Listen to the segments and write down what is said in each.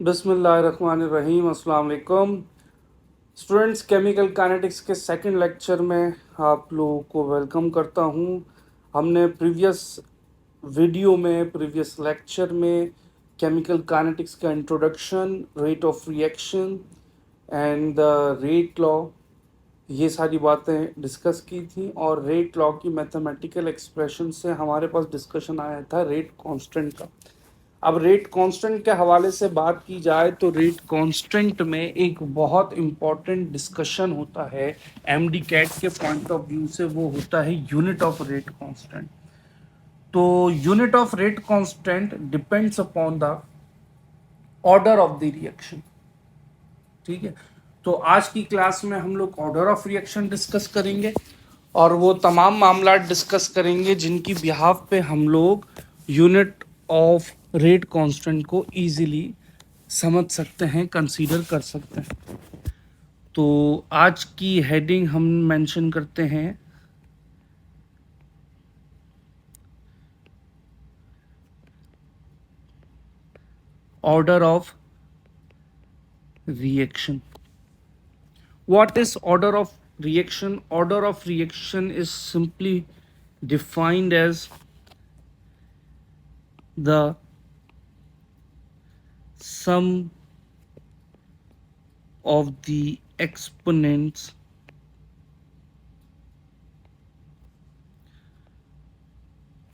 बिस्मिल्लाहिर्रहमानिर्रहीम। अस्सलाम वालेकुम स्टूडेंट्स। केमिकल काइनेटिक्स के सेकंड लेक्चर में आप लोगों को वेलकम करता हूं। हमने प्रीवियस लेक्चर में केमिकल काइनेटिक्स का introduction, rate of reaction and the rate law, ये सारी बातें डिस्कस की थी। और रेट लॉ की मैथमेटिकल एक्सप्रेशन से हमारे पास डिस्कशन आया था रेट कांस्टेंट का। अब रेट कांस्टेंट के हवाले से बात की जाए तो रेट कांस्टेंट में एक बहुत इंपॉर्टेंट डिस्कशन होता है एमडी कैट के पॉइंट ऑफ व्यू से, वो होता है यूनिट ऑफ रेट कांस्टेंट। तो unit of rate constant depends upon the order of the reaction. ठीक है, तो आज की क्लास में हम लोग ऑर्डर ऑफ रिएक्शन डिस्कस करेंगे और वो तमाम मामला डिस्कस करेंगे जिनकी बिहाफ पे हम लोग यूनिट ऑफ रेट कांस्टेंट को इजीली समझ सकते हैं, कंसीडर कर सकते हैं। तो आज की हेडिंग हम मेंशन करते हैं order of reaction. What is order of reaction? Order of reaction is simply defined as the sum of the exponents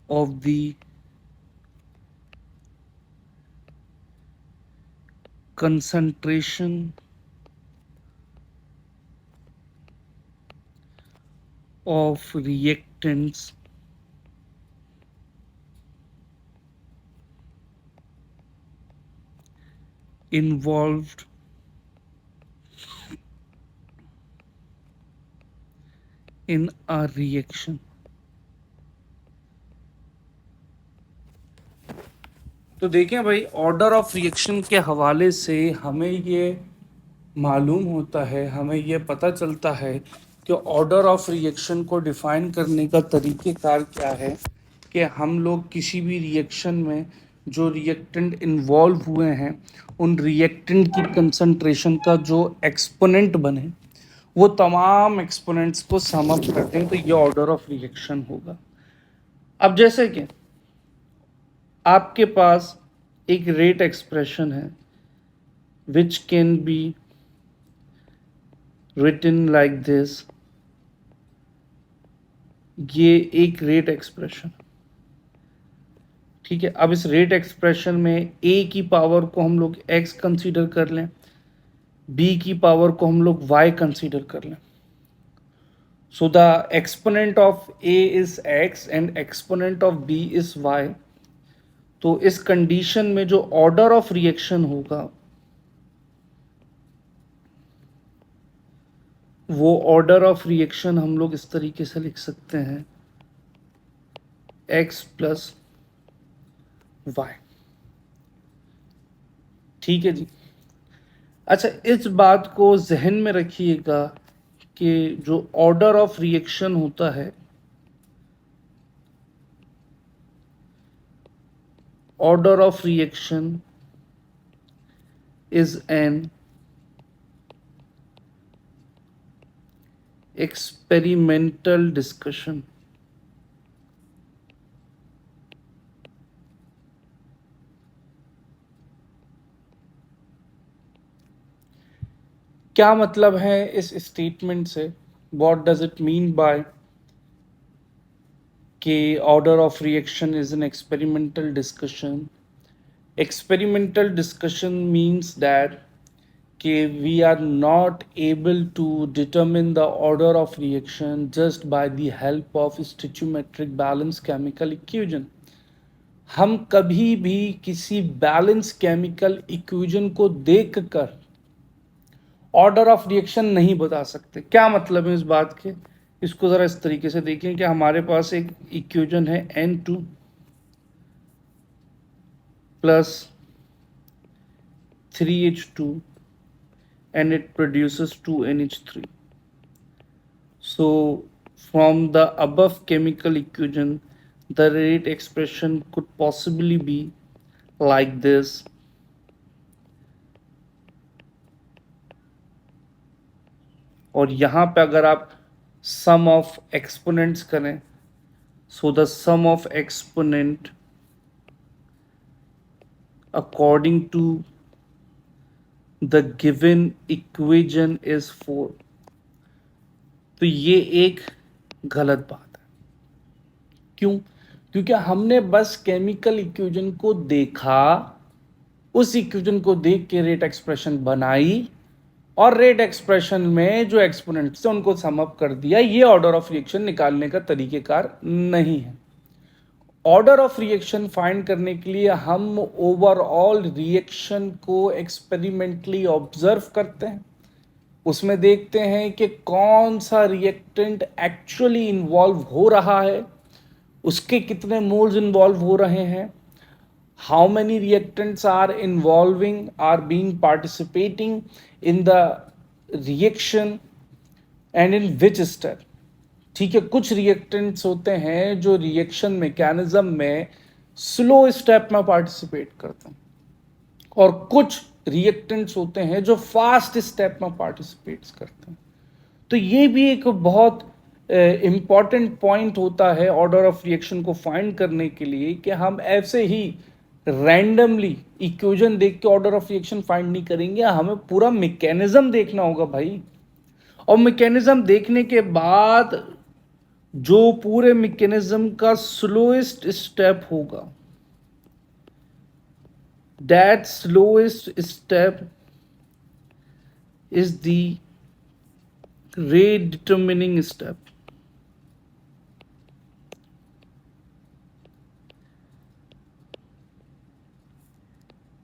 of the concentration of reactants involved in a reaction। तो देखें भाई, order of reaction के हवाले से हमें ये मालूम होता है, हमें ये पता चलता है कि ऑर्डर ऑफ रिएक्शन को डिफाइन करने का तरीक़ेकार क्या है कि हम लोग किसी भी रिएक्शन में जो रिएक्टेंट इन्वॉल्व हुए हैं उन रिएक्टेंट की कंसंट्रेशन का जो एक्सपोनेंट बने वो तमाम एक्सपोनेंट्स को सम अप करते हैं, तो ये ऑर्डर ऑफ रिएक्शन होगा। अब जैसे कि आपके पास एक रेट एक्सप्रेशन है which can be written like this. ये एक रेट एक्सप्रेशन, ठीक है। अब इस रेट एक्सप्रेशन में ए की पावर को हम लोग एक्स कंसीडर कर लें, बी की पावर को हम लोग वाई कंसीडर कर लें। So the exponent of A is X and exponent of B is Y. तो इस कंडीशन में जो ऑर्डर ऑफ रिएक्शन होगा वो ऑर्डर ऑफ रिएक्शन हम लोग इस तरीके से लिख सकते हैं x प्लस वाई। ठीक है जी। अच्छा, इस बात को जहन में रखिएगा कि जो ऑर्डर ऑफ रिएक्शन होता है, order of reaction is an experimental discussion. क्या मतलब है इस स्टेटमेंट से? What does it mean by कि order of reaction is an experimental discussion? Experimental discussion means that we are not able to determine the order of reaction just by the help of stoichiometric balance chemical equation। हम कभी भी किसी balance chemical equation को देखकर order of reaction नहीं बता सकते। क्या मतलब है इस बात के? इसको ज़रा इस तरीके से देखें कि हमारे पास एक इक्वेशन है N2 plus 3H2 and it produces 2NH3. So from the above chemical equation, the rate expression could possibly be like this. और यहाँ पे अगर आप सम ऑफ एक्सपोनेंट्स करें, so the sum of exponent according to the given equation is 4, तो ये एक गलत बात है। क्यों? क्योंकि हमने बस केमिकल इक्वेशन को देखा, उस इक्वेशन को देख के रेट एक्सप्रेशन बनाई, और रेट एक्सप्रेशन में जो एक्सपोनेंट्स थे उनको सम अप कर दिया। ये ऑर्डर ऑफ रिएक्शन निकालने का तरीकेकार नहीं है। ऑर्डर ऑफ रिएक्शन फाइंड करने के लिए हम ओवरऑल रिएक्शन को एक्सपेरिमेंटली ऑब्जर्व करते हैं, उसमें देखते हैं कि कौन सा रिएक्टेंट एक्चुअली इन्वॉल्व हो रहा है, उसके कितने मोल्स इन्वॉल्व हो रहे हैं, how many reactants are involving, are being participating in the reaction and in which step। ठीक है, कुछ रिएक्टेंट्स होते हैं जो रिएक्शन मैकेनिज्म में स्लो स्टेप में पार्टिसिपेट करते हैं, और कुछ रिएक्टेंट्स होते हैं जो फास्ट स्टेप में पार्टिसिपेट करते हैं। तो ये भी एक बहुत इम्पॉर्टेंट पॉइंट होता है ऑर्डर ऑफ रिएक्शन को फाइंड करने के लिए, कि हम ऐसे ही रैंडमली इक्वेशन देख के ऑर्डर ऑफ रिएक्शन फाइंड नहीं करेंगे, हमें पूरा मैकेनिज्म देखना होगा भाई। और मैकेनिज्म देखने के बाद जो पूरे मैकेनिज्म का स्लोएस्ट स्टेप होगा, that slowest step is the rate determining step.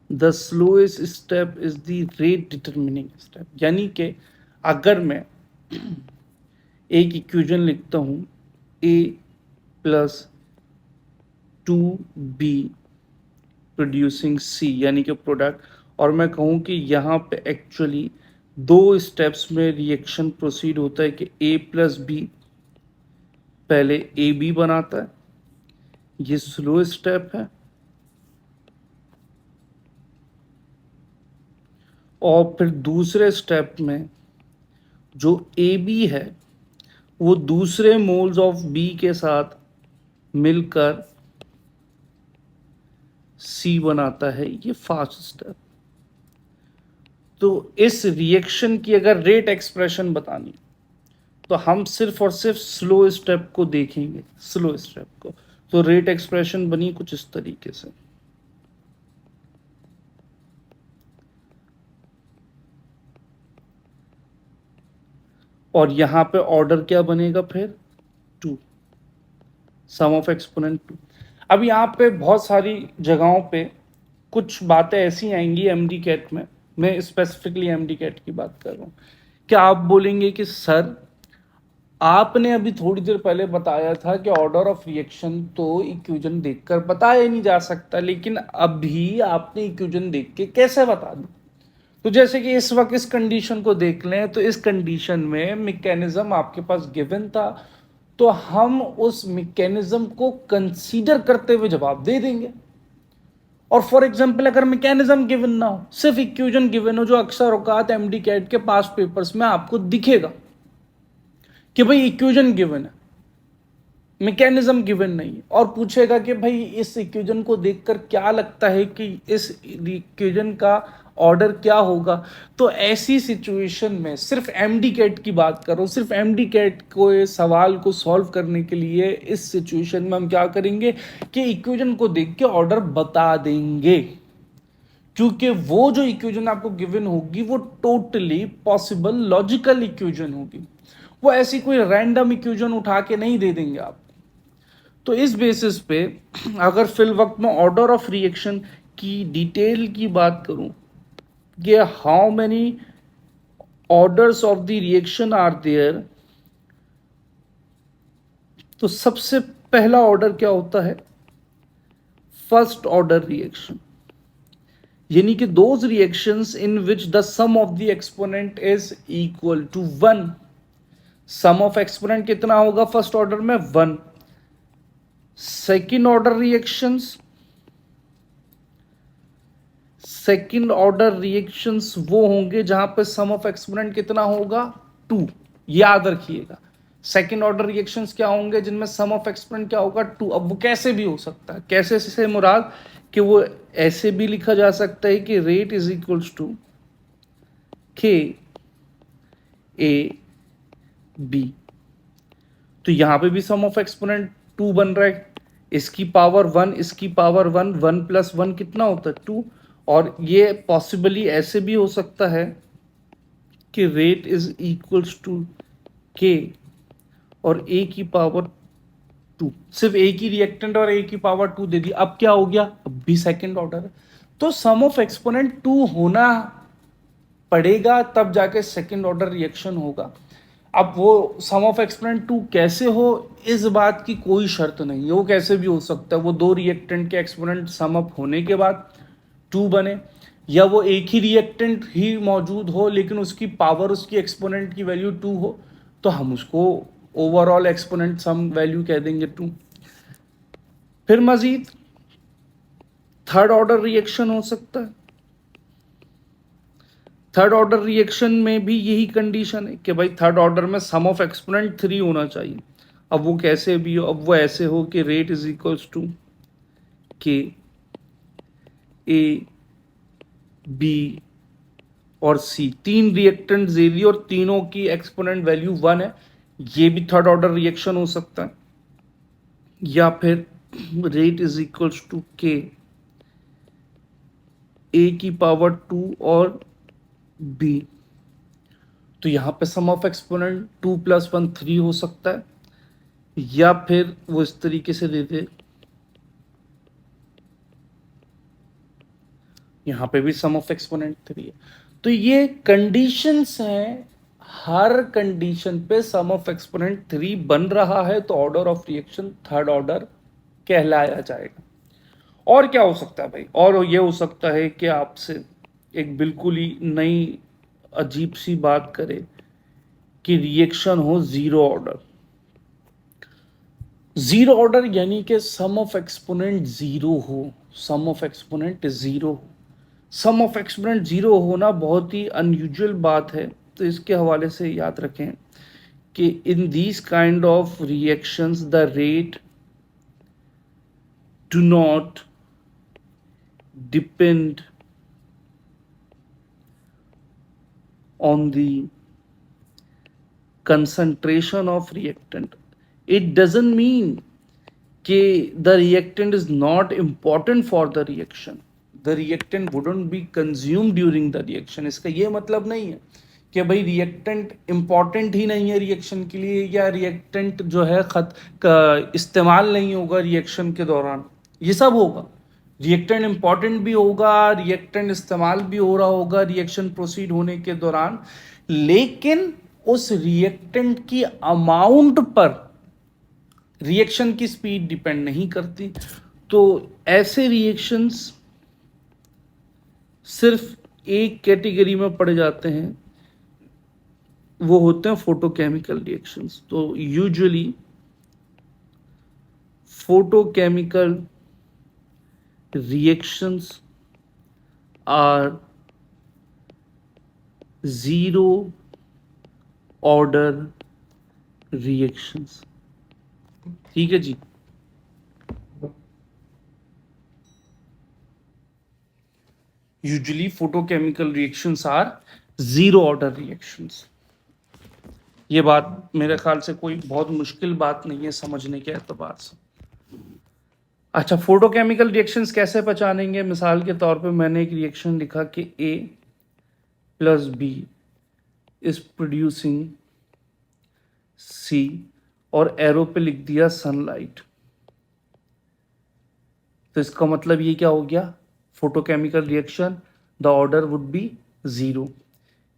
The slowest step is the rate determining step. यानी कि अगर मैं एक इक्वेशन लिखता हूं a plus 2b producing c, यानी कि प्रोडक्ट, और मैं कहूं कि यहाँ पे एक्चुअली 2 स्टेप्स में रिएक्शन प्रोसीड होता है कि a प्लस बी पहले ए बी बनाता है, ये स्लो स्टेप है, और फिर दूसरे स्टेप में जो ए बी है वो दूसरे मोल्स ऑफ बी के साथ मिलकर सी बनाता है, ये फास्ट स्टेप। तो इस रिएक्शन की अगर रेट एक्सप्रेशन बतानी तो हम सिर्फ और सिर्फ स्लो स्टेप को देखेंगे, स्लो स्टेप को। तो रेट एक्सप्रेशन बनी कुछ इस तरीके से, और यहां पे ऑर्डर क्या बनेगा फिर 2, सम ऑफ एक्सपोनेंट 2। अब यहाँ पे बहुत सारी जगहों पे कुछ बातें ऐसी आएंगी एमडी कैट में, मैं स्पेसिफिकली एमडी कैट की बात कर रहा हूँ, कि आप बोलेंगे कि सर आपने अभी थोड़ी देर पहले बताया था कि ऑर्डर ऑफ रिएक्शन तो इक्वेशन देखकर बताया नहीं जा सकता, लेकिन अभी आपने इक्वेशन देख के कैसे बता दी। तो जैसे कि इस वक्त इस कंडीशन को देख लें, तो इस कंडीशन में मैकेनिज्म आपके पास गिवन था, तो हम उस मैकेनिज्म को कंसीडर करते हुए जवाब दे देंगे। और फॉर एग्जांपल अगर मैकेनिज्म गिवन ना हो, सिर्फ इक्वेशन गिवन हो, जो अक्सर औकात एमडी कैट के पास पेपर्स में आपको दिखेगा कि भाई इक्वेशन गिवन है, मैकेनिज्म गिवन नहीं है, और पूछेगा कि भाई इस इक्वेशन को देखकर क्या लगता है कि इस इक्वेशन का ऑर्डर क्या होगा। तो ऐसी सिचुएशन में सिर्फ एमडी कैट की बात करो, सिर्फ एमडी कैट को इस सवाल को सॉल्व करने के लिए इस सिचुएशन में हम क्या करेंगे कि इक्वेशन को देख के ऑर्डर बता देंगे, क्योंकि वो जो इक्वेशन आपको गिवन होगी वो टोटली पॉसिबल लॉजिकल इक्वेशन होगी, वो ऐसी कोई रैंडम इक्वेशन उठा के नहीं दे देंगे आप। तो इस बेसिस पे अगर फिल वक्त में ऑर्डर ऑफ रिएक्शन की डिटेल की बात करूं कि how many orders of the reaction are there, तो सबसे पहला ऑर्डर क्या होता है, फर्स्ट ऑर्डर रिएक्शन, यानी कि those reactions in which the sum of the exponent is equal to 1। Sum of exponent कितना होगा फर्स्ट ऑर्डर में 1। Second order reactions, second order reactions वो होंगे जहां पे सम ऑफ एक्सपोनेंट कितना होगा 2। याद रखिएगा। सेकेंड ऑर्डर रिएक्शंस क्या होंगे जिनमें सम ऑफ एक्सपोनेंट क्या होगा 2। अब वो कैसे भी हो सकता है, कैसे से मुराद कि वो ऐसे भी लिखा जा सकता है कि रेट इज इक्वल्स टू के ए बी। तो यहां पे भी सम ऑफ एक्सपोनेंट 2 बन रहा है, इसकी पावर 1, इसकी पावर 1, 1 प्लस 1 कितना होता है 2। और ये पॉसिबली ऐसे भी हो सकता है कि रेट इज इक्वल्स टू के और ए की पावर 2, सिर्फ ए की रिएक्टेंट और ए की पावर 2 दे दी। अब क्या हो गया, अब भी सेकेंड ऑर्डर है। तो सम ऑफ एक्सपोनेंट 2 होना पड़ेगा तब जाके सेकेंड ऑर्डर रिएक्शन होगा। अब वो सम ऑफ एक्सपोनेंट 2 कैसे हो, इस बात की कोई शर्त नहीं है, वो कैसे भी हो सकता है। वो दो रिएक्टेंट के एक्सपोनेंट सम अप होने के बाद 2 बने, या वो एक ही रिएक्टेंट ही मौजूद हो लेकिन उसकी पावर, उसकी एक्सपोनेंट की वैल्यू 2 हो, तो हम उसको ओवरऑल एक्सपोनेंट सम वैल्यू कह देंगे 2। फिर मजीद थर्ड ऑर्डर रिएक्शन हो सकता है। थर्ड ऑर्डर रिएक्शन में भी यही कंडीशन है कि भाई थर्ड ऑर्डर में सम ऑफ एक्सपोनेंट 3 होना चाहिए। अब वो कैसे भी हो, अब वो ऐसे हो कि रेट इज इक्वल्स टू के ए बी और सी, 3 रिएक्टेंट दे दिए और तीनों की एक्सपोनेंट वैल्यू 1 है। ये भी थर्ड ऑर्डर रिएक्शन हो सकता है। या फिर रेट इज इक्वल्स टू के ए की पावर 2 और बी, तो यहां पे सम ऑफ एक्सपोनेंट 2 प्लस 1 3 हो सकता है। या फिर वो इस तरीके से दे दे, यहां पे भी सम ऑफ एक्सपोनेंट 3 है। तो ये कंडीशंस हैं, हर कंडीशन पे सम ऑफ एक्सपोनेंट 3 बन रहा है तो order of reaction third order कहलाया जाएगा। और क्या हो सकता है भाई, और ये हो सकता है कि आपसे एक बिल्कुल ही नई अजीब सी बात करे कि रिएक्शन हो जीरो ऑर्डर। जीरो ऑर्डर यानी कि सम ऑफ एक्सपोनेंट जीरो हो, सम ऑफ एक्सपोनेंट जीरो हो। सम ऑफ एक्सपोनेंट जीरो होना बहुत ही अनयूजुअल बात है, तो इसके हवाले से याद रखें कि in these kind of reactions the rate do not depend on the concentration of reactant. It doesn't mean कि the reactant is not important for the reaction. The reactant wouldn't be consumed during the reaction. इसका ये मतलब नहीं है कि भाई reactant important ही नहीं है रिएक्शन के लिए, या रिएक्टेंट जो है इस्तेमाल नहीं होगा रिएक्शन के दौरान। ये सब होगा, रिएक्टेंट इंपॉर्टेंट भी होगा, रिएक्टेंट इस्तेमाल भी हो रहा होगा रिएक्शन प्रोसीड होने के दौरान, लेकिन उस रिएक्टेंट की अमाउंट पर रिएक्शन की स्पीड डिपेंड नहीं करती। तो ऐसे रिएक्शंस सिर्फ एक कैटेगरी में पड़ जाते हैं, वो होते हैं फोटोकेमिकल रिएक्शंस। तो usually photochemical reactions are zero order reactions। ठीक है जी। Usually photochemical reactions are zero order reactions. ये बात मेरे ख्याल से कोई बहुत मुश्किल बात नहीं है समझने के एतबार से। अच्छा, फोटोकेमिकल रिएक्शंस कैसे पहचानेंगे? मिसाल के तौर पे मैंने एक रिएक्शन लिखा कि A plus B is producing C और एरो पे लिख दिया सनलाइट। तो इसका मतलब ये क्या हो गया, photochemical reaction the order would be zero.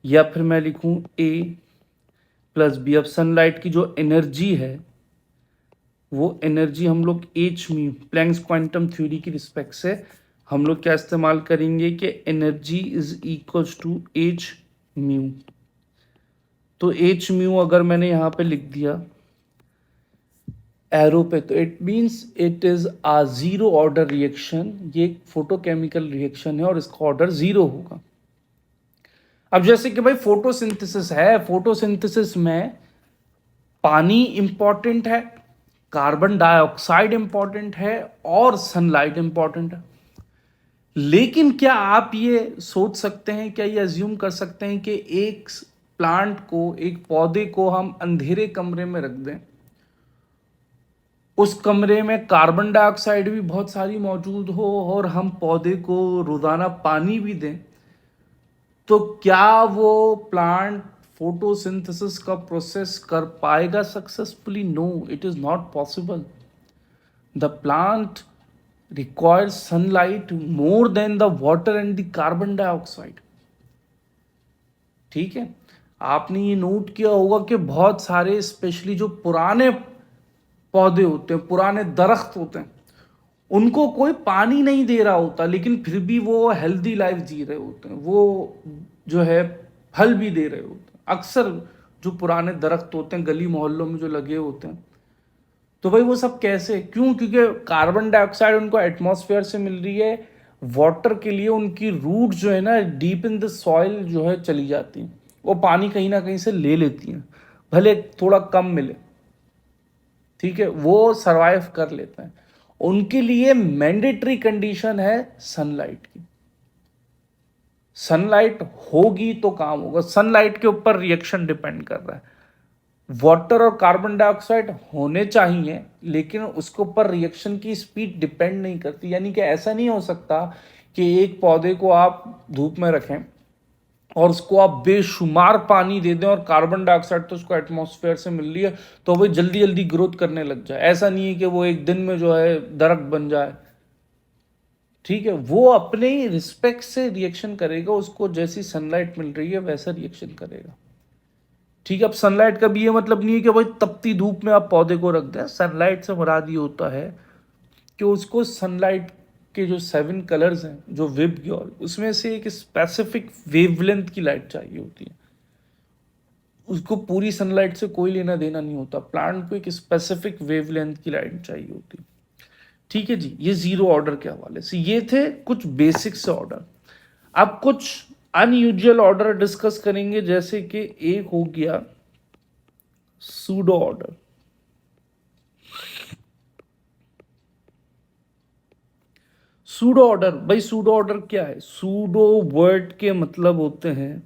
या फिर मैं लिखूं A प्लस बी, अब सनलाइट की जो एनर्जी है वो एनर्जी हम लोग H mu, Planck's quantum theory की रिस्पेक्ट से हम लोग क्या इस्तेमाल करेंगे कि energy is equals to H mu. तो एच म्यू अगर मैंने यहाँ पे लिख दिया एरो पे, तो it means it is a zero order reaction. ये एक फोटोकेमिकल रिएक्शन है और इसका ऑर्डर जीरो होगा। अब जैसे कि भाई फोटोसिंथेसिस है, फोटोसिंथेसिस में पानी इंपॉर्टेंट है, कार्बन डाइऑक्साइड इंपॉर्टेंट है और सनलाइट इंपॉर्टेंट है। लेकिन क्या आप ये सोच सकते हैं, क्या ये अज्यूम कर सकते हैं कि एक प्लांट को, एक पौधे को हम अंधेरे कमरे में रख दें, उस कमरे में कार्बन डाइऑक्साइड भी बहुत सारी मौजूद हो और हम पौधे को रोजाना पानी भी दें, तो क्या वो प्लांट फोटोसिंथेसिस का प्रोसेस कर पाएगा successfully? No, it is not possible. The plant requires sunlight more than the water and the carbon dioxide। ठीक है, आपने ये नोट किया होगा कि बहुत सारे स्पेशली जो पुराने पौधे होते हैं, पुराने दरख्त होते हैं, उनको कोई पानी नहीं दे रहा होता, लेकिन फिर भी वो हेल्दी लाइफ जी रहे होते हैं, वो जो है फल भी दे रहे होते हैं। अक्सर जो पुराने दरख्त होते हैं गली मोहल्लों में जो लगे होते हैं, तो भाई वो सब कैसे, क्यों? क्योंकि कार्बन डाइऑक्साइड उनको एटमॉस्फेयर से मिल रही है, वाटर के लिए उनकी रूट जो है ना डीप इन द सॉइल जो है चली जाती हैं, वो पानी कहीं ना कहीं से ले लेती हैं, भले थोड़ा कम मिले, ठीक है, वो सरवाइव कर लेते हैं। उनके लिए मैंडेटरी कंडीशन है सनलाइट की। सनलाइट होगी तो काम होगा, सनलाइट के ऊपर रिएक्शन डिपेंड कर रहा है। वाटर और कार्बन डाइऑक्साइड होने चाहिए, लेकिन उसके ऊपर रिएक्शन की स्पीड डिपेंड नहीं करती। यानी कि ऐसा नहीं हो सकता कि एक पौधे को आप धूप में रखें और उसको आप बेशुमार पानी दे दें और कार्बन डाइऑक्साइड तो उसको एटमॉस्फेयर से मिल रही है, तो वो जल्दी जल्दी ग्रोथ करने लग जाए। ऐसा नहीं है कि वो एक दिन में जो है दरख्त बन जाए, ठीक है, वो अपने ही रिस्पेक्ट से रिएक्शन करेगा, उसको जैसी सनलाइट मिल रही है वैसा रिएक्शन करेगा। ठीक है, अब सनलाइट का भी ये मतलब नहीं है कि भाई तपती धूप में आप पौधे को रख दें। सनलाइट से मुराद ये होता है कि उसको सनलाइट के जो 7 कलर्स हैं, जो विबग्योर, उसमें से एक स्पेसिफिक वेवलेंथ की लाइट चाहिए होती है। उसको पूरी सनलाइट से कोई लेना देना नहीं होता, प्लांट को एक स्पेसिफिक वेवलेंथ की लाइट चाहिए होती है। ठीक है जी, ये जीरो ऑर्डर के हवाले से ये थे कुछ बेसिक से ऑर्डर। अब कुछ अनयूजुअल ऑर्डर डिस्कस करेंगे, जैसे कि एक हो गया सूडो ऑर्डर। सूडो ऑर्डर, भाई सूडो ऑर्डर क्या है? सूडो वर्ड के मतलब होते हैं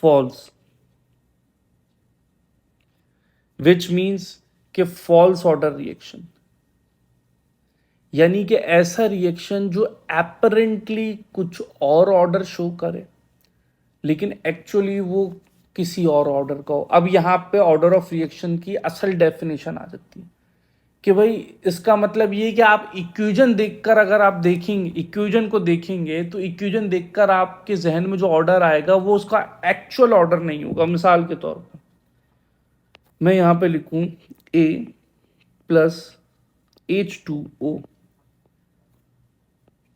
फॉल्स, विच मीन्स के फॉल्स ऑर्डर रिएक्शन, यानी कि ऐसा रिएक्शन जो एपरेंटली कुछ और ऑर्डर शो करे, लेकिन एक्चुअली वो किसी और ऑर्डर का हो। अब यहां पे ऑर्डर ऑफ रिएक्शन की असल डेफिनेशन आ जाती है कि भाई इसका मतलब ये कि आप इक्वेशन देखकर, अगर आप देखेंगे इक्वेशन को देखेंगे, तो इक्वेशन देखकर आपके जहन में जो ऑर्डर आएगा वो उसका एक्चुअल ऑर्डर नहीं होगा। मिसाल के तौर पर मैं यहां पे लिखूं A plus H2O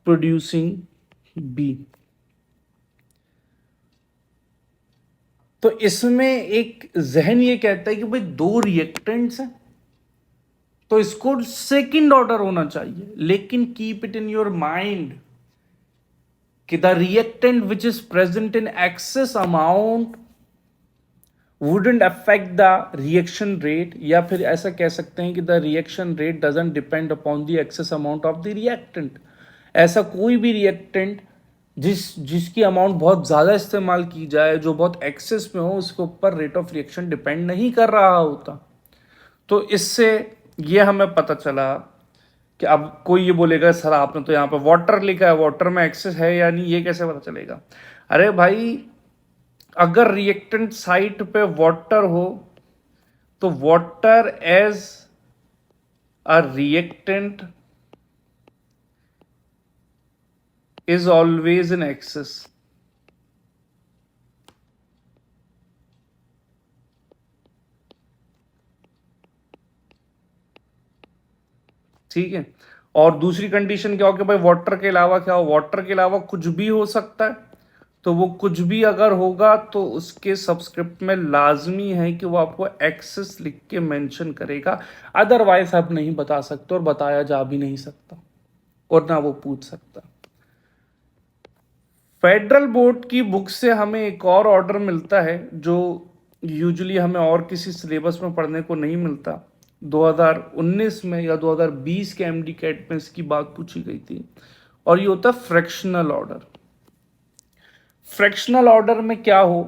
producing B, तो इसमें एक जहन ये कहता है कि भाई दो रिएक्टेंट्स हैं, तो इसको सेकंड ऑर्डर होना चाहिए। लेकिन keep it in your mind कि the reactant which is present in excess amount wouldn't affect the reaction rate, या फिर ऐसा कह सकते हैं कि the reaction rate doesn't depend upon the excess amount of the reactant. ऐसा कोई भी रिएक्टेंट जिसकी अमाउंट बहुत ज़्यादा इस्तेमाल की जाए, जो बहुत एक्सेस में हो, उसके ऊपर रेट ऑफ रिएक्शन डिपेंड नहीं कर रहा होता। तो इससे ये हमें पता चला कि अब कोई ये बोलेगा सर आपने तो यहाँ पे वाटर लिखा है, वाटर में एक्सेस है या नहीं, ये कैसे पता चलेगा? अरे भाई, अगर रिएक्टेंट साइट पे वाटर हो तो water as a reactant is always in excess। ठीक है, और दूसरी कंडीशन क्या हो कि भाई वाटर के अलावा क्या हो? वाटर के अलावा कुछ भी हो सकता है, तो वो कुछ भी अगर होगा तो उसके सबस्क्रिप्ट में लाजमी है कि वो आपको एक्सेस लिख के मेंशन करेगा, अदरवाइज आप नहीं बता सकते और बताया जा भी नहीं सकता और ना वो पूछ सकता। फेडरल बोर्ड की बुक से हमें एक और ऑर्डर मिलता है जो यूजुअली हमें और किसी सिलेबस में पढ़ने को नहीं मिलता। 2019 में या 2020 के एमडी कैट में इसकी बात पूछी गई थी, और ये होता है फ्रैक्शनल ऑर्डर। फ्रैक्शनल ऑर्डर में क्या हो,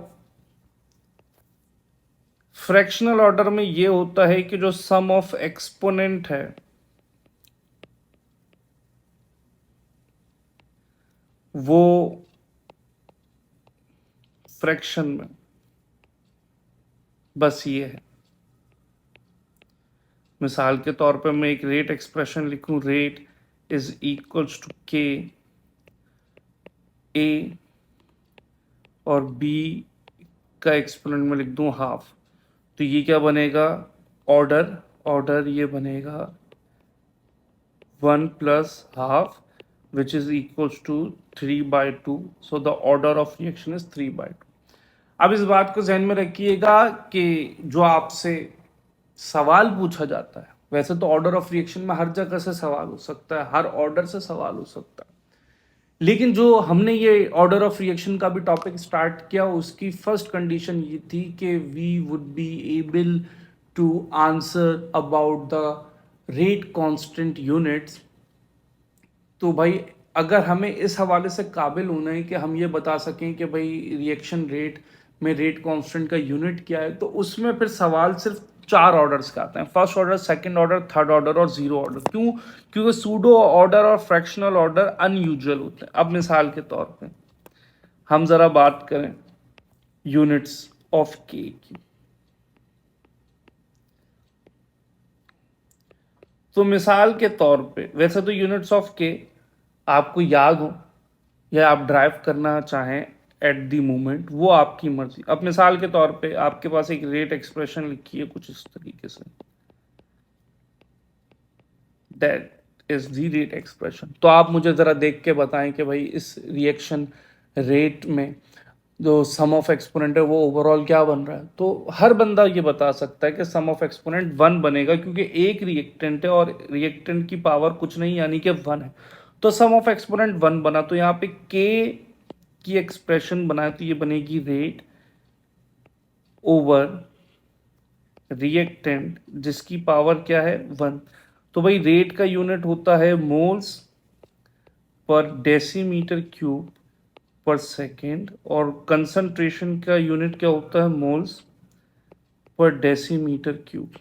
फ्रैक्शनल ऑर्डर में ये होता है कि जो सम ऑफ एक्सपोनेंट है वो फ्रैक्शन में, बस ये है। मिसाल के तौर पे मैं एक रेट एक्सप्रेशन लिखूं, रेट इज इक्वल्स टू के ए, और बी का एक्सपोनेंट में लिख दूं हाफ, तो ये क्या बनेगा, ऑर्डर, ऑर्डर ये बनेगा 1 plus half which is equals to 3/2, so the order of reaction is 3/2। अब इस बात को ध्यान में रखिएगा कि जो आपसे सवाल पूछा जाता है, वैसे तो ऑर्डर ऑफ रिएक्शन में हर जगह से सवाल हो सकता है, हर ऑर्डर से सवाल हो सकता है, लेकिन जो हमने ये ऑर्डर ऑफ रिएक्शन का भी टॉपिक स्टार्ट किया उसकी फर्स्ट कंडीशन ये थी कि we would be able to answer about the rate constant units. तो भाई अगर हमें इस हवाले से काबिल होना है कि हम ये बता सकें कि भाई रिएक्शन रेट में रेट कांस्टेंट का यूनिट क्या है, तो उसमें फिर सवाल सिर्फ 4 ऑर्डर्स का आता है, first order, second order, third order और जीरो ऑर्डर। क्यों? क्योंकि सूडो ऑर्डर और फ्रैक्शनल ऑर्डर अनयूजुअल होते हैं। अब मिसाल के तौर पे हम जरा बात करें यूनिट्स ऑफ के की, तो मिसाल के तौर पे वैसे तो यूनिट्स ऑफ के आपको याद हो या आप ड्राइव करना चाहें एट दी मोमेंट, वो आपकी मर्जी। अब मिसाल के तौर पे आपके पास एक रेट एक्सप्रेशन लिखी है कुछ इस तरीके से, that is the rate expression. तो आप मुझे ज़रा देख के बताएं कि भाई इस रिएक्शन रेट में जो सम ऑफ एक्सपोनेंट है वो ओवरऑल क्या बन रहा है। तो हर बंदा ये बता सकता है कि सम ऑफ एक्सपोनेंट 1 बनेगा, क्योंकि एक रिएक्टेंट है और रिएक्टेंट की पावर कुछ नहीं यानी कि 1 है, तो सम ऑफ एक्सपोनेंट 1 बना। तो यहाँ पे के की एक्सप्रेशन बनाए तो ये बनेगी रेट ओवर रिएक्टेंट जिसकी पावर क्या है 1। तो भाई रेट का यूनिट होता है मोल्स पर डेसीमीटर क्यूब पर सेकेंड, और कंसंट्रेशन का यूनिट क्या होता है मोल्स पर डेसीमीटर क्यूब।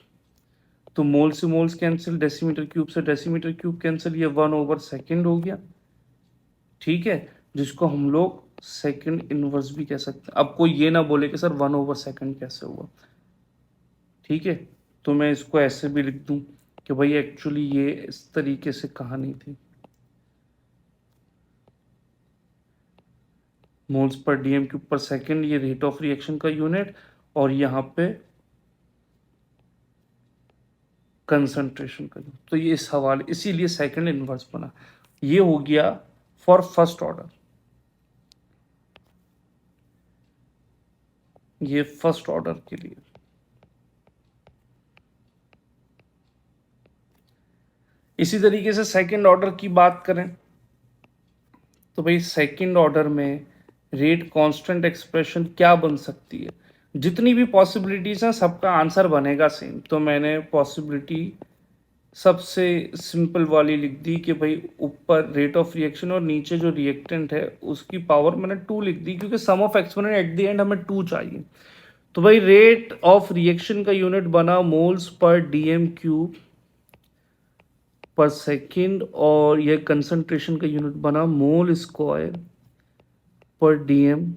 तो मोल से मोल्स कैंसिल, डेसीमीटर क्यूब से डेसीमीटर क्यूब कैंसिल, ये 1/सेकेंड हो गया, ठीक है, जिसको हम लोग सेकेंड इनवर्स भी कह सकते हैं। अब कोई ये ना बोले कि सर 1/सेकेंड कैसे हुआ, ठीक है, तो मैं इसको ऐसे भी लिख दूं कि भाई एक्चुअली ये इस तरीके से कहानी थी, मोल्स पर डीएम क्यूब पर सेकेंड ये रेट ऑफ रिएक्शन का यूनिट, और यहाँ पे कंसंट्रेशन का यूनिट। तो ये इस हवाले इसीलिए सेकेंड इनवर्स बना। ये हो गया फॉर फर्स्ट ऑर्डर, ये फर्स्ट ऑर्डर के लिए। इसी तरीके से सेकेंड ऑर्डर की बात करें तो भाई सेकेंड ऑर्डर में रेट कांस्टेंट एक्सप्रेशन क्या बन सकती है, जितनी भी पॉसिबिलिटीज हैं सबका आंसर बनेगा सेम। तो मैंने पॉसिबिलिटी सबसे सिंपल वाली लिख दी कि भाई ऊपर रेट ऑफ रिएक्शन और नीचे जो रिएक्टेंट है उसकी पावर मैंने 2 लिख दी, क्योंकि sum of exponent at the end हमें 2 चाहिए। तो भाई रेट ऑफ रिएक्शन का यूनिट बना मोल्स पर डीएम क्यूब पर सेकेंड, और यह कंसंट्रेशन का यूनिट बना मोल स्क्वायर पर डीएम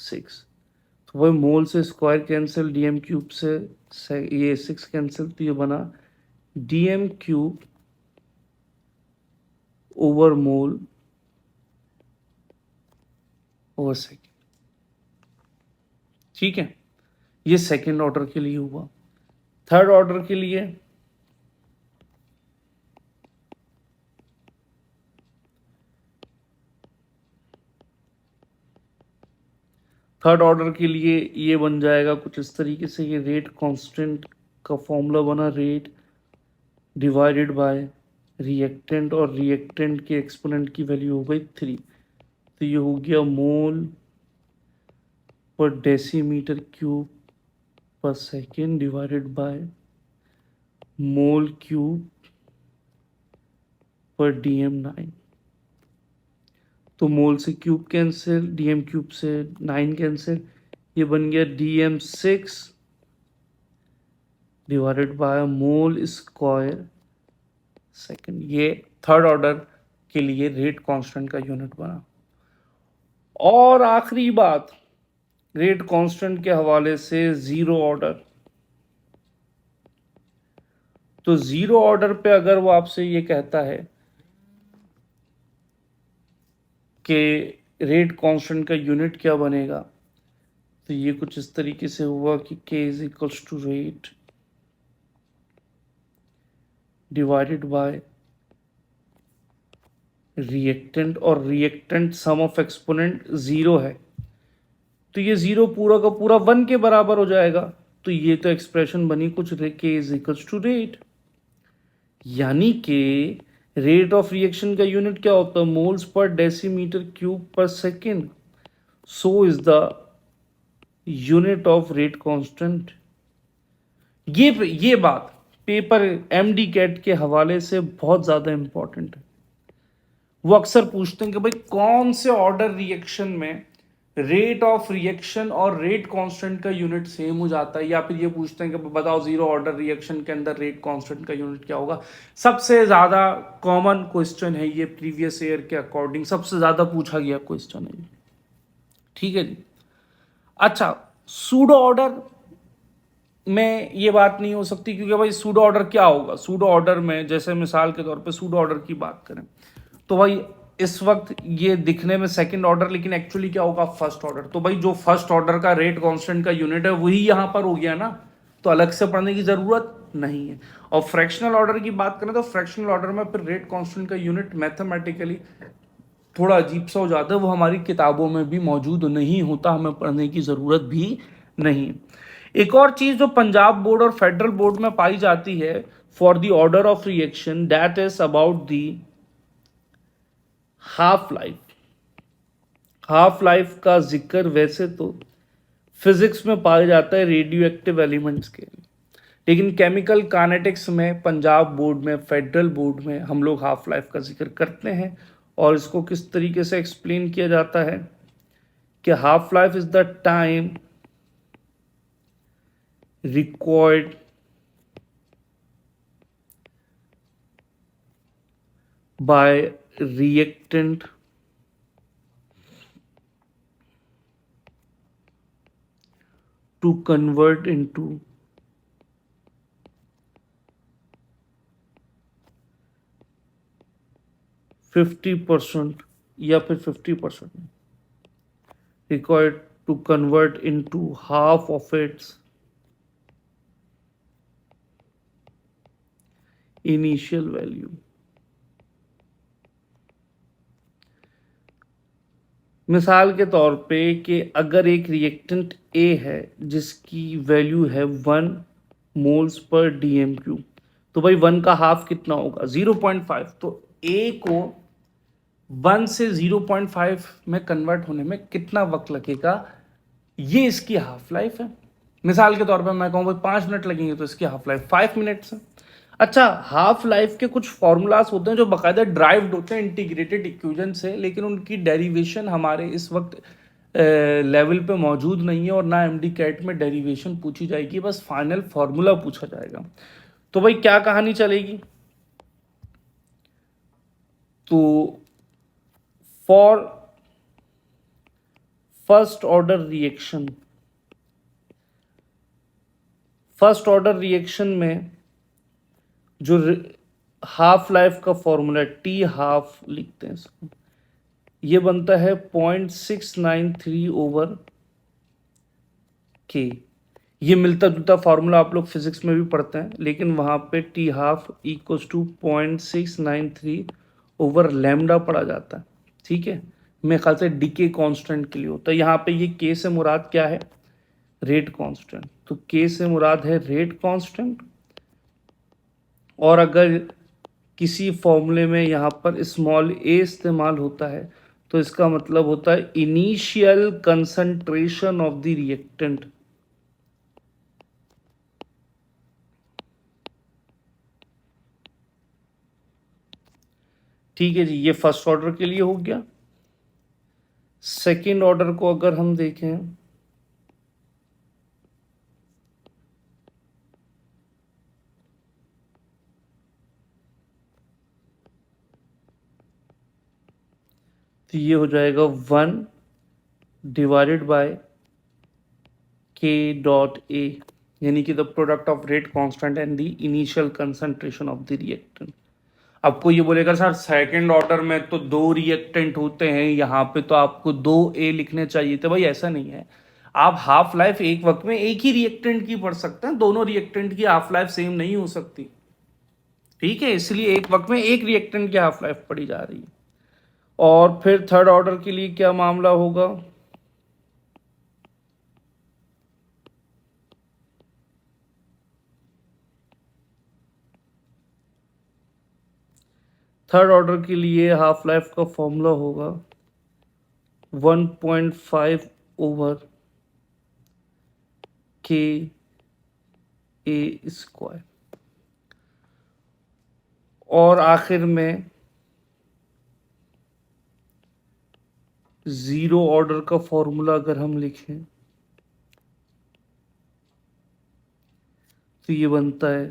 6। तो वही मोल से स्क्वायर कैंसिल, डीएम क्यूब से ये 6 कैंसिल, तो ये बना डीएम क्यूब ओवर मोल ओवर सेकेंड, ठीक है। ये सेकेंड ऑर्डर के लिए हुआ। थर्ड ऑर्डर के लिए ये बन जाएगा कुछ इस तरीके से, ये रेट कांस्टेंट का फॉर्मूला बना, रेट डिवाइडेड बाय रिएक्टेंट, और रिएक्टेंट के एक्सपोनेंट की वैल्यू हो गई 3। तो तो ये हो गया मोल पर डेसीमीटर क्यूब पर second divided by mole cube पर DM9। तो मोल से क्यूब कैंसिल, DM क्यूब से 9 कैंसिल, ये बन गया DM6 divided by mole square second. ये थर्ड ऑर्डर के लिए रेट कांस्टेंट का यूनिट बना। और आखिरी बात, रेट कांस्टेंट के हवाले से जीरो ऑर्डर। तो जीरो ऑर्डर पे अगर वो आपसे ये कहता है कि रेट कांस्टेंट का यूनिट क्या बनेगा, तो ये कुछ इस तरीके से हुआ कि k is equals to rate divided by reactant, और reactant sum of exponent zero है, तो ये जीरो पूरा का पूरा 1 के बराबर हो जाएगा। तो ये तो एक्सप्रेशन बनी कुछ k is equals to rate, यानी कि रेट ऑफ रिएक्शन का यूनिट क्या होता है, मोल्स पर डेसीमीटर क्यूब पर second. So is the unit of rate constant. ये बात पेपर MD कैट के हवाले से बहुत ज्यादा इंपॉर्टेंट है। वो अक्सर पूछते हैं कि भाई कौन से ऑर्डर रिएक्शन में रेट ऑफ रिएक्शन और रेट कांस्टेंट का यूनिट सेम हो जाता है, या फिर ये पूछते हैं कि बताओ जीरो ऑर्डर रिएक्शन के अंदर रेट कांस्टेंट का यूनिट क्या होगा। सबसे ज्यादा कॉमन क्वेश्चन है ये, प्रीवियस ईयर के अकॉर्डिंग सबसे ज्यादा पूछा गया क्वेश्चन है। ठीक है जी। अच्छा, सूडो ऑर्डर में ये बात नहीं हो सकती, क्योंकि भाई सूडो ऑर्डर क्या होगा। सूडो ऑर्डर में जैसे मिसाल के तौर पे सूडो ऑर्डर की बात करें तो भाई इस वक्त ये दिखने में सेकंड ऑर्डर, लेकिन एक्चुअली क्या होगा, फर्स्ट ऑर्डर। तो भाई जो फर्स्ट ऑर्डर का रेट कांस्टेंट का यूनिट है वही यहां पर हो गया ना, तो अलग से पढ़ने की जरूरत नहीं है। और फ्रैक्शनल ऑर्डर की बात करें तो फ्रैक्शनल ऑर्डर में फिर रेट कांस्टेंट का यूनिट मैथमेटिकली थोड़ा अजीब सा हो जाता है, वो हमारी किताबों में भी मौजूद नहीं होता, हमें पढ़ने की ज़रूरत भी नहीं। एक और चीज़ जो पंजाब बोर्ड और फेडरल बोर्ड में पाई जाती है for the order of reaction, that is about the half life. Half life का जिक्र वैसे तो फिजिक्स में पाया जाता है रेडियो एक्टिव एलिमेंट्स के, लेकिन केमिकल काइनेटिक्स में पंजाब बोर्ड में, फेडरल बोर्ड में हम लोग हाफ लाइफ का जिक्र करते हैं। और इसको किस तरीके से एक्सप्लेन किया जाता है कि half life is the time required by reactant to convert into 50% या फिर 50% required to convert into half of its initial value। मिसाल के तौर पे कि अगर एक रिएक्टेंट A है जिसकी वैल्यू है 1 मोल्स पर DM क्यूब, तो भाई 1 का हाफ कितना होगा, 0.5। तो A को 1 से 0.5 में कन्वर्ट होने में कितना वक्त लगेगा, ये इसकी हाफ लाइफ है। मिसाल के तौर पे मैं कहूँ भाई 5 मिनट लगेंगे, तो इसकी हाफ लाइफ 5 मिनट्स है। अच्छा, हाफ लाइफ के कुछ फॉर्मूलाज होते हैं जो बाकायदा ड्राइव्ड होते हैं इंटीग्रेटेड इक्वेशन से, लेकिन उनकी डेरिवेशन हमारे इस वक्त लेवल पे मौजूद नहीं है, और ना MD कैट में डेरिवेशन पूछी जाएगी, बस फाइनल फार्मूला पूछा जाएगा। तो भाई क्या कहानी चलेगी, तो for first order reaction, first order reaction में जो हाफ लाइफ का फॉर्मूला टी हाफ लिखते हैं इसको, ये बनता है 0.693/K। ये मिलता जुलता फॉर्मूला आप लोग फिजिक्स में भी पढ़ते हैं, लेकिन वहां पे टी हाफ इक्वल्स टू 0.693/λ पढ़ा जाता है। ठीक है, मेरे ख्याल से डीके कांस्टेंट के लिए होता है। यहाँ पे ये K से मुराद क्या है, रेट कांस्टेंट। तो K से मुराद है रेट कांस्टेंट, और अगर किसी फॉर्मूले में यहाँ पर स्मॉल a इस्तेमाल होता है तो इसका मतलब होता है initial concentration of the reactant. ठीक है जी, ये फर्स्ट ऑर्डर के लिए हो गया। सेकेंड ऑर्डर को अगर हम देखें, तो ये हो जाएगा 1/के डॉट ए, यानी कि the product of rate constant and the initial concentration of the reactant. आपको ये बोलेगा सर सेकंड ऑर्डर में तो दो रिएक्टेंट होते हैं, यहाँ पे तो आपको 2A लिखने चाहिए थे। भाई ऐसा नहीं है, आप हाफ लाइफ एक वक्त में एक ही रिएक्टेंट की पढ़ सकते हैं, दोनों रिएक्टेंट की हाफ लाइफ सेम नहीं हो सकती। ठीक है, इसलिए एक वक्त में एक रिएक्टेंट की हाफ लाइफ पढ़ी जा रही है। और फिर थर्ड ऑर्डर के लिए क्या मामला होगा? थर्ड ऑर्डर के लिए हाफ लाइफ का फॉर्मूला होगा 1.5/Ka²। और आखिर में जीरो ऑर्डर का फॉर्मूला अगर हम लिखें तो ये बनता है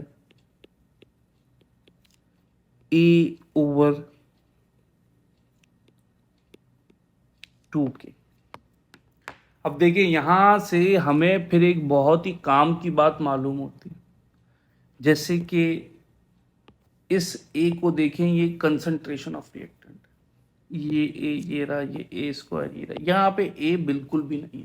A/2K। अब देखिए यहां से हमें फिर एक बहुत ही काम की बात मालूम होती है, जैसे कि इस ए को देखें, ये कंसंट्रेशन ऑफ रिएक्टेंट, ये ए, ये रहा, ये A², ये रहा, यहाँ पे ए बिल्कुल भी नहीं।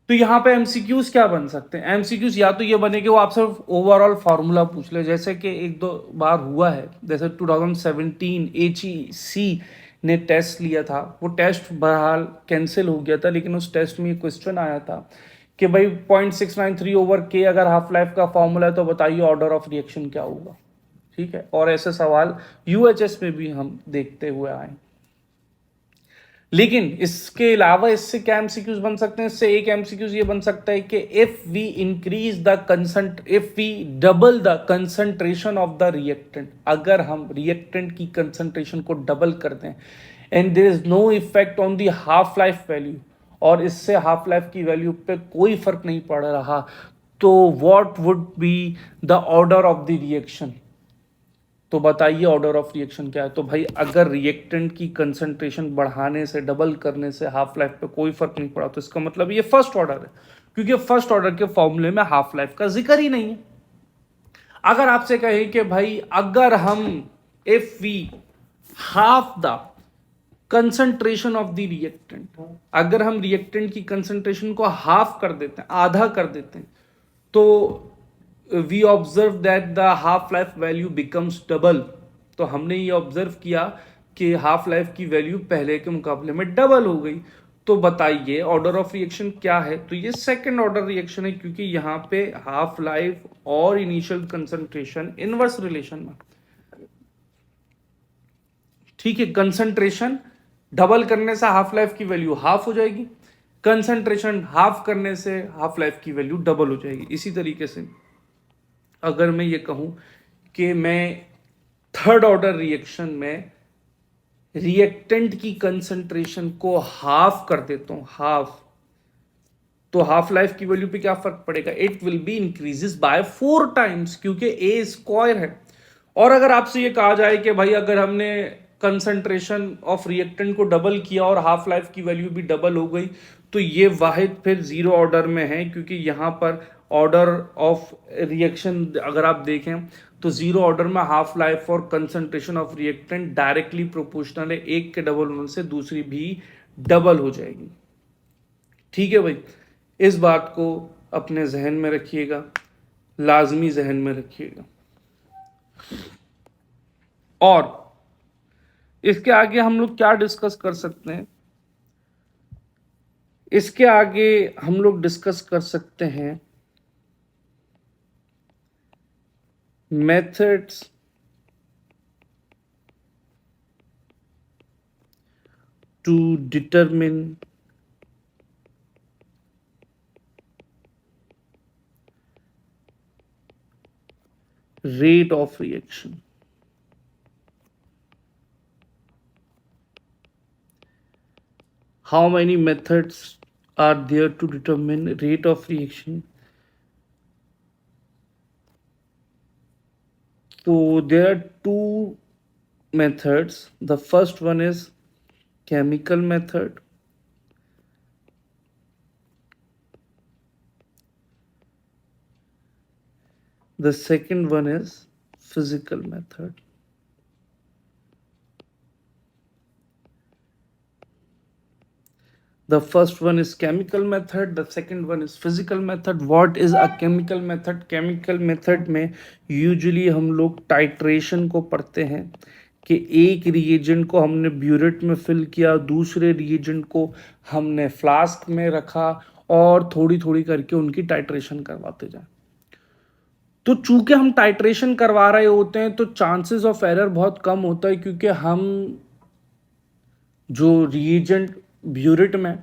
तो यहाँ पे एमसीक्यूज क्या बन सकते हैं? एमसीक्यूज या तो ये बने कि वो आपसे ओवरऑल फार्मूला पूछ ले, जैसे कि एक दो बार हुआ है, जैसे 2017 HEC ने टेस्ट लिया था, वो टेस्ट बहरहाल कैंसिल हो गया था, लेकिन उस टेस्ट में क्वेश्चन आया था कि भाई 0.693/K अगर हाफ लाइफ का फॉर्मूला है तो बताइए ऑर्डर ऑफ रिएक्शन क्या होगा। ठीक है, और ऐसे सवाल यूएचएस में भी हम देखते हुए आए। लेकिन इसके अलावा इससे क्या एमसीक्यूज बन सकते हैं? इससे एक एमसीक्यूज ये बन सकता है कि if we double the concentration of the reactant, अगर हम रिएक्टेंट की कंसंट्रेशन को डबल कर दें and there is no effect on the half life value, और इससे हाफ लाइफ की वैल्यू पे कोई फर्क नहीं पड़ रहा, तो what would be the order of the reaction? तो बताइए ऑर्डर ऑफ रिएक्शन क्या है? तो भाई अगर रिएक्टेंट की कंसंट्रेशन बढ़ाने से, डबल करने से हाफ लाइफ पे कोई फर्क नहीं पड़ा, तो इसका मतलब ये फर्स्ट ऑर्डर है, क्योंकि फर्स्ट ऑर्डर के फॉर्मूले में हाफ लाइफ का जिक्र ही नहीं है। अगर आपसे कहे कि भाई अगर हम if we half the concentration of the reactant, अगर हम रिएक्टेंट की कंसंट्रेशन को हाफ कर देते हैं, आधा कर देते हैं, तो we observe that the half life value becomes double. तो हमने ये ऑब्जर्व किया कि हाफ लाइफ की वैल्यू पहले के मुकाबले में डबल हो गई। तो बताइए ऑर्डर ऑफ रिएक्शन क्या है? तो ये सेकंड ऑर्डर रिएक्शन है, क्योंकि यहां पे हाफ लाइफ और इनिशियल कंसंट्रेशन इनवर्स रिलेशन में। ठीक है, कंसंट्रेशन डबल करने से हाफ लाइफ की वैल्यू हाफ हो जाएगी, कंसंट्रेशन हाफ करने से हाफ लाइफ की वैल्यू डबल हो जाएगी। इसी तरीके से अगर मैं ये कहूं कि मैं थर्ड ऑर्डर रिएक्शन में रिएक्टेंट की कंसंट्रेशन को हाफ कर देता हूं, हाफ, तो हाफ लाइफ की वैल्यू पे क्या फर्क पड़ेगा? It will be increases by 4 times, क्योंकि A² है। और अगर आपसे ये कहा जाए कि भाई अगर हमने कंसंट्रेशन ऑफ रिएक्टेंट को डबल किया और हाफ लाइफ की वैल्यू भी डबल हो गई, तो ये वाहिद फिर जीरो ऑर्डर में है, क्योंकि यहां पर ऑर्डर ऑफ रिएक्शन अगर आप देखें तो जीरो ऑर्डर में हाफ लाइफ और concentration of reactant directly proportional है, एक के डबल होने से दूसरी भी डबल हो जाएगी। ठीक है भाई, इस बात को अपने जहन में रखिएगा, लाजमी जहन में रखिएगा। और इसके आगे हम लोग क्या डिस्कस कर सकते हैं? इसके आगे हम लोग डिस्कस कर सकते हैं methods to determine rate of reaction. How many methods are there to determine rate of reaction? So there are two methods. The first one is chemical method. The second one is physical method. The first one is chemical method, the second one is physical method. What is a chemical method? Chemical method में usually हम लोग titration को पढ़ते हैं कि एक reagent को हमने ब्यूरेट में फिल किया, दूसरे रिएजेंट को हमने फ्लास्क में रखा और थोड़ी थोड़ी करके उनकी टाइट्रेशन करवाते जाए। तो चूंकि हम टाइट्रेशन करवा रहे होते हैं तो चांसेस ऑफ एरर बहुत कम होता है, क्योंकि हम जो रिएजेंट ब्यूरेट में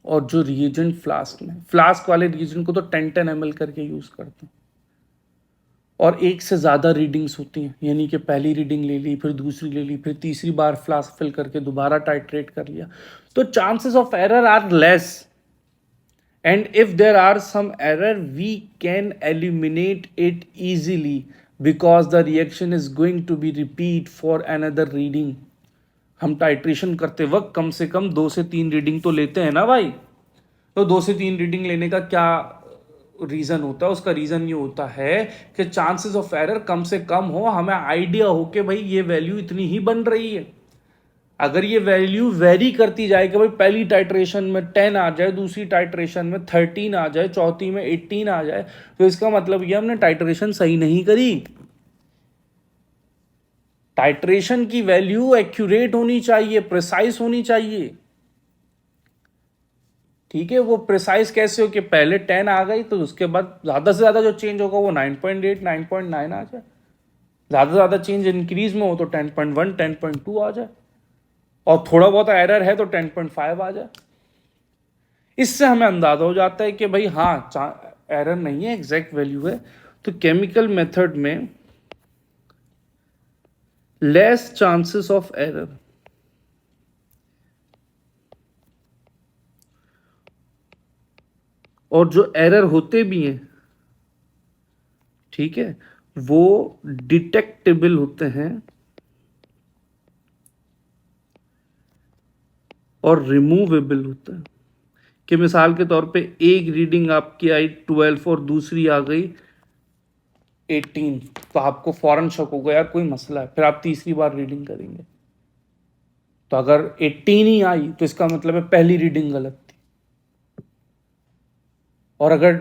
और जो रिएजेंट फ्लास्क में, फ्लास्क वाले रिएजेंट को तो 10-10 ml करके यूज करते हैं और एक से ज़्यादा रीडिंग्स होती हैं, यानी कि पहली रीडिंग ले ली, फिर दूसरी ले ली, फिर तीसरी बार फ्लास्क फिल करके दोबारा टाइट्रेट कर लिया, तो chances of error are less. And if there are some error, we can eliminate it easily because the reaction is going to be repeat for another reading. हम टाइट्रेशन करते वक्त कम से कम 2 से 3 रीडिंग तो लेते हैं ना भाई। तो 2 से 3 रीडिंग लेने का क्या रीज़न होता है? उसका रीज़न ये होता है कि चांसेस ऑफ एरर कम से कम हो, हमें आइडिया हो कि भाई ये वैल्यू इतनी ही बन रही है। अगर ये वैल्यू वेरी करती जाए कि भाई पहली टाइट्रेशन में 10 आ जाए, दूसरी टाइट्रेशन में 13 आ जाए, चौथी में 18 आ जाए, तो इसका मतलब ये हमने टाइट्रेशन सही नहीं करी। टाइट्रेशन की वैल्यू एक्यूरेट होनी चाहिए, प्रिसाइज होनी चाहिए। ठीक है, वो प्रिसाइज कैसे हो कि पहले 10 आ गई तो उसके बाद ज्यादा से ज्यादा जो चेंज होगा वो 9.8 9.9 आ जाए, ज्यादा से ज्यादा चेंज इंक्रीज में हो तो 10.1 10.2 आ जाए, और थोड़ा बहुत एरर है तो 10.5 आ जाए। इससे हमें अंदाजा हो जाता है कि भाई हाँ एरर नहीं है, एग्जैक्ट वैल्यू है। तो केमिकल मेथड में लेस चांसेस ऑफ एरर, और जो एरर होते भी हैं, ठीक है, वो डिटेक्टेबल होते हैं और रिमूवेबल होता है। कि मिसाल के तौर पे एक रीडिंग आपकी आई 12 और दूसरी आ गई 18, तो आपको फौरन शक होगा यार कोई मसला है, फिर आप तीसरी बार रीडिंग करेंगे। तो अगर 18 ही आई तो इसका मतलब है पहली रीडिंग गलत थी, और अगर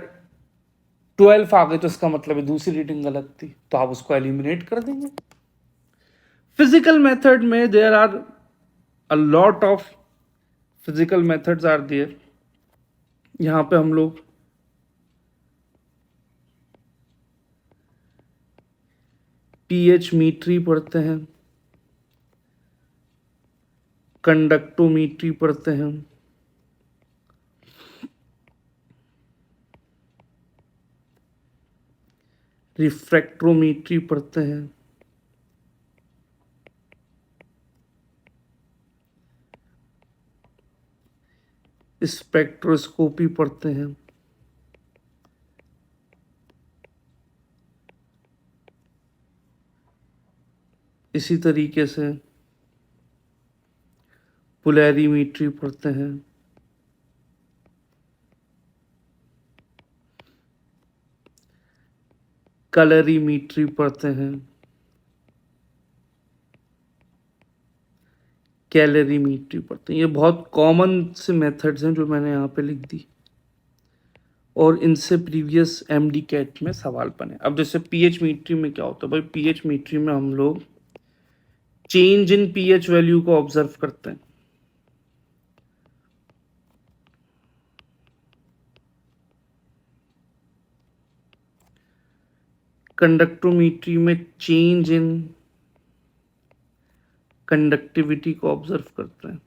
12 आ गई तो इसका मतलब है दूसरी रीडिंग गलत थी, तो आप उसको एलिमिनेट कर देंगे। फिजिकल मेथड में there are a lot of physical methods are there. यहां पे हम लोग पीएच मीट्री पढ़ते हैं, कंडक्टोमीट्री पढ़ते हैं, रिफ्रैक्ट्रोमीट्री पढ़ते हैं, स्पेक्ट्रोस्कोपी पढ़ते हैं, इसी तरीके से पोलैरिमीट्री पढ़ते हैं, कलरीमीट्री पढ़ते हैं, कैलरीमीट्री पढ़ते हैं। ये बहुत कॉमन से मेथड्स हैं जो मैंने यहाँ पे लिख दी, और इनसे प्रीवियस एमडी कैट में सवाल बने। अब जैसे पीएच मीट्री में क्या होता है भाई, पीएच मीट्री में हम लोग चेंज इन पीएच वैल्यू को ऑब्जर्व करते हैं। कंडक्टोमीट्री में चेंज इन कंडक्टिविटी को ऑब्जर्व करते हैं।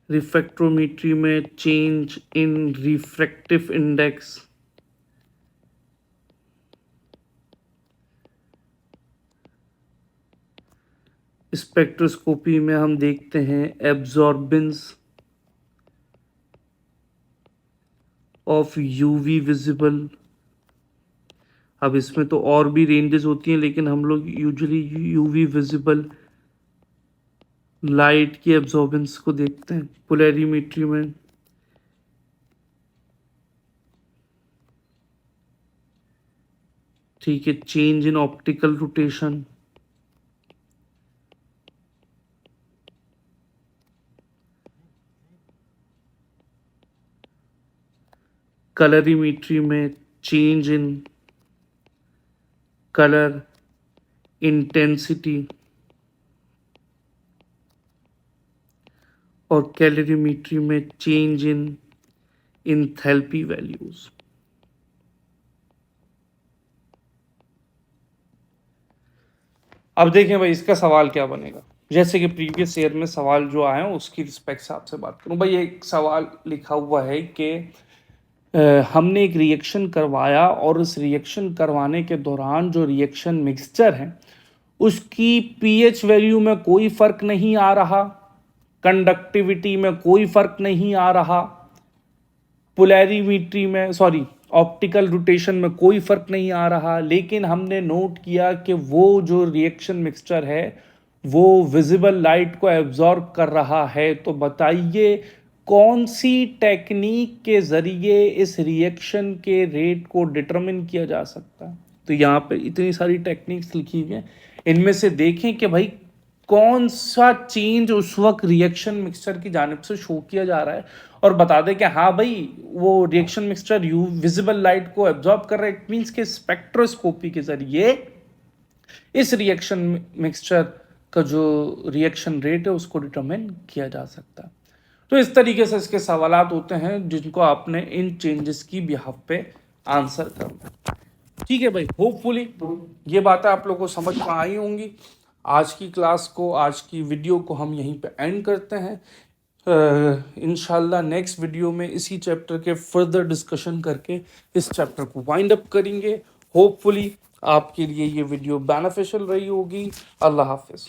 रिफ्रैक्टोमीट्री में change in refractive index, spectroscopy में हम देखते हैं एब्जॉर्बेंस ऑफ यूवी विजिबल। अब इसमें तो और भी रेंजेस होती हैं, लेकिन हम लोग यूजुअली यूवी विजिबल लाइट की एब्जॉर्बेंस को देखते हैं। पोलैरिमीट्री में ठीक है, चेंज इन ऑप्टिकल रोटेशन, कलरीमीट्री में चेंज इन कलर इंटेंसिटी, और कैलोरीमेट्री में चेंज इन इंथैल्पी वैल्यूज। अब देखें भाई इसका सवाल क्या बनेगा। जैसे कि प्रीवियस ईयर में सवाल जो आए हैं उसकी रिस्पेक्ट से आपसे बात करूं भाई। एक सवाल लिखा हुआ है कि हमने एक रिएक्शन करवाया और उस रिएक्शन करवाने के दौरान जो रिएक्शन मिक्सचर है उसकी पीएच वैल्यू में कोई फर्क नहीं आ रहा, कंडक्टिविटी में कोई फर्क नहीं आ रहा, पोलैरिमीट्री में ऑप्टिकल रोटेशन में कोई फर्क नहीं आ रहा, लेकिन हमने नोट किया कि वो जो रिएक्शन मिक्सचर है वो विजिबल लाइट को एब्जॉर्ब कर रहा है। तो बताइए कौन सी टेक्निक के जरिए इस रिएक्शन के रेट को डिटरमिन किया जा सकता है। तो यहाँ पे इतनी सारी टेक्निक्स लिखी हुई हैं, इनमें से देखें कि भाई कौन सा चेंज उस वक्त रिएक्शन मिक्सचर की जानिब से शो किया जा रहा है, और बता दें कि हाँ भाई वो reaction mixture you visible light को एब्जॉर्ब कर रहा है। इट मीन्स के स्पेक्ट्रोस्कोपी के जरिए इस रिएक्शन मिक्सचर का जो रिएक्शन रेट है उसको डिटरमिन किया जा सकता है। तो इस तरीके से इसके सवालात होते हैं जिनको आपने इन चेंजेस की बिहाफ पे आंसर करना। ठीक है भाई, होपफुली ये बातें आप लोगों को समझ में आई होंगी। आज की क्लास को, आज की वीडियो को हम यहीं पे एंड करते हैं। इंशाल्लाह नेक्स्ट वीडियो में इसी चैप्टर के फर्दर डिस्कशन करके इस चैप्टर को वाइंड अप करेंगे। होपफुली आपके लिए ये वीडियो बेनिफिशियल रही होगी। अल्लाह हाफिज़।